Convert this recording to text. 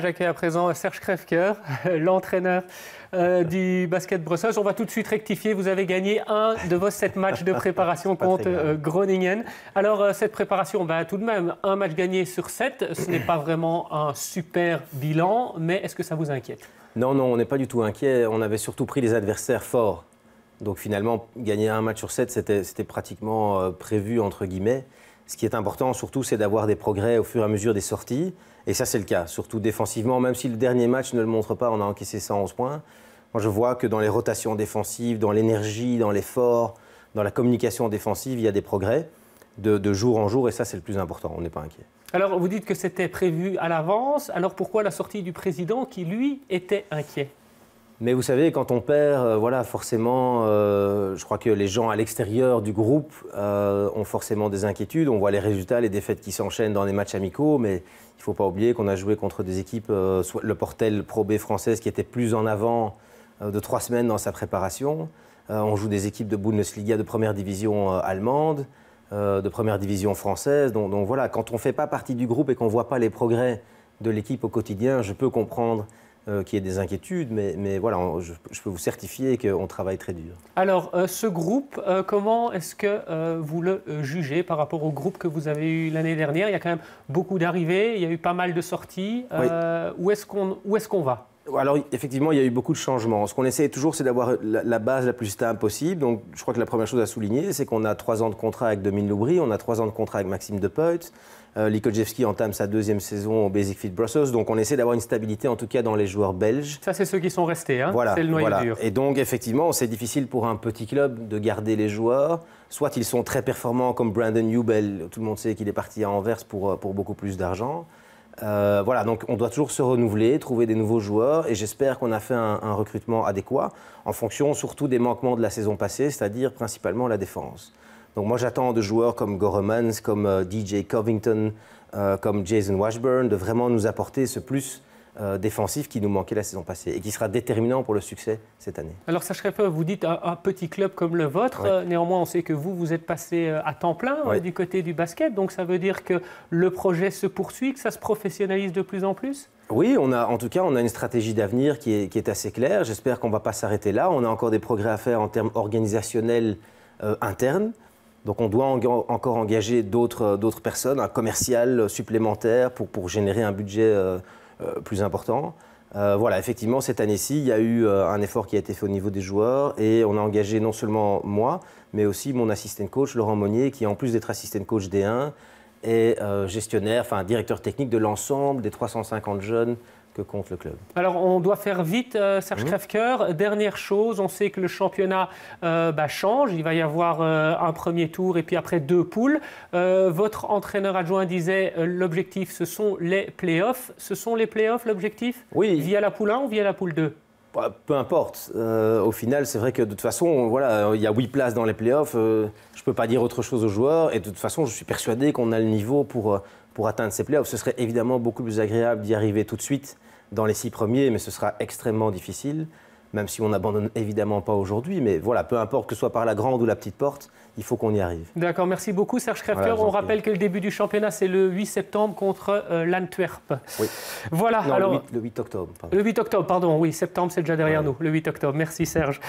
J'accueille à présent Serge Crèvecoeur, l'entraîneur du basket Brussels. On va tout de suite rectifier. Vous avez gagné un de vos 7 matchs de préparation contre Groningen. Alors, cette préparation, tout de même, un match gagné sur 7, ce n'est pas vraiment un super bilan, mais est-ce que ça vous inquiète? Non, on n'est pas du tout inquiet. On avait surtout pris les adversaires forts. Donc finalement, gagner un match sur 7, c'était pratiquement prévu, entre guillemets. Ce qui est important, surtout, c'est d'avoir des progrès au fur et à mesure des sorties. Et ça, c'est le cas, surtout défensivement. Même si le dernier match ne le montre pas, on a encaissé 111 points. Moi, je vois que dans les rotations défensives, dans l'énergie, dans l'effort, dans la communication défensive, il y a des progrès de jour en jour. Et ça, c'est le plus important. On n'est pas inquiet. Alors, vous dites que c'était prévu à l'avance. Alors, pourquoi la sortie du président qui, lui, était inquiet? Mais vous savez, quand on perd, voilà, forcément, je crois que les gens à l'extérieur du groupe ont forcément des inquiétudes. On voit les résultats, les défaites qui s'enchaînent dans les matchs amicaux, mais il ne faut pas oublier qu'on a joué contre des équipes, le Portel Pro B française qui était plus en avant de 3 semaines dans sa préparation. On joue des équipes de Bundesliga de première division allemande, de première division française. Donc voilà, quand on ne fait pas partie du groupe et qu'on ne voit pas les progrès de l'équipe au quotidien, je peux comprendre qu'il y ait des inquiétudes, mais voilà, je peux vous certifier qu'on travaille très dur. Alors, ce groupe, comment est-ce que vous le jugez par rapport au groupe que vous avez eu l'année dernière? Il y a quand même beaucoup d'arrivées, il y a eu pas mal de sorties. Oui. Où est-ce qu'on va? Alors, effectivement, il y a eu beaucoup de changements. Ce qu'on essaie toujours, c'est d'avoir la base la plus stable possible. Donc, je crois que la première chose à souligner, c'est qu'on a 3 ans de contrat avec Dominique Loubry, on a 3 ans de contrat avec Maxime Depeut. Likodjevski entame sa 2e saison au Basic Fit Brussels. Donc, on essaie d'avoir une stabilité, en tout cas, dans les joueurs belges. Ça, c'est ceux qui sont restés, hein. Voilà, c'est le noyau dur. Et donc, effectivement, c'est difficile pour un petit club de garder les joueurs. Soit ils sont très performants, comme Brandon Hubel. Tout le monde sait qu'il est parti à Anvers pour beaucoup plus d'argent. Voilà, donc on doit toujours se renouveler, trouver des nouveaux joueurs et j'espère qu'on a fait un recrutement adéquat en fonction surtout des manquements de la saison passée, c'est-à-dire principalement la défense. Donc moi j'attends de joueurs comme Goremans, comme DJ Covington, comme Jason Washburn de vraiment nous apporter ce plus défensif qui nous manquait la saison passée et qui sera déterminant pour le succès cette année. Alors Serge Crèvecoeur, vous dites un petit club comme le vôtre, oui. Néanmoins on sait que vous êtes passé à temps plein oui. Du côté du basket, donc ça veut dire que le projet se poursuit, que ça se professionnalise de plus en plus? Oui, en tout cas on a une stratégie d'avenir qui est assez claire, j'espère qu'on ne va pas s'arrêter là, on a encore des progrès à faire en termes organisationnels internes. Donc on doit encore engager d'autres personnes, un commercial supplémentaire pour générer un budget plus important. Voilà, effectivement, cette année-ci, il y a eu un effort qui a été fait au niveau des joueurs et on a engagé non seulement moi, mais aussi mon assistant coach, Laurent Monnier, qui en plus d'être assistant coach D1, est gestionnaire, enfin directeur technique de l'ensemble des 350 jeunes que compte le club. Alors, on doit faire vite, Serge Crèvecoeur. Dernière chose, on sait que le championnat change. Il va y avoir un premier tour et puis après 2 poules. Votre entraîneur adjoint disait l'objectif, ce sont les playoffs. Ce sont les playoffs, l'objectif? Oui. Via la poule 1 ou via la poule 2? Peu importe. Au final, c'est vrai que de toute façon, voilà, il y a 8 places dans les playoffs. Je ne peux pas dire autre chose aux joueurs. Et de toute façon, je suis persuadé qu'on a le niveau pour atteindre ces playoffs. Ce serait évidemment beaucoup plus agréable d'y arriver tout de suite dans les 6 premiers, mais ce sera extrêmement difficile, même si on n'abandonne évidemment pas aujourd'hui. Mais voilà, peu importe que ce soit par la grande ou la petite porte, il faut qu'on y arrive. D'accord, merci beaucoup Serge Crèvecoeur. Voilà, on rappelle que le début du championnat, c'est le 8 septembre contre l'Antwerp. Oui. Voilà. Non, alors, le 8 octobre. Pardon. Le 8 octobre, pardon. Oui, septembre, c'est déjà derrière nous. Le 8 octobre. Merci Serge.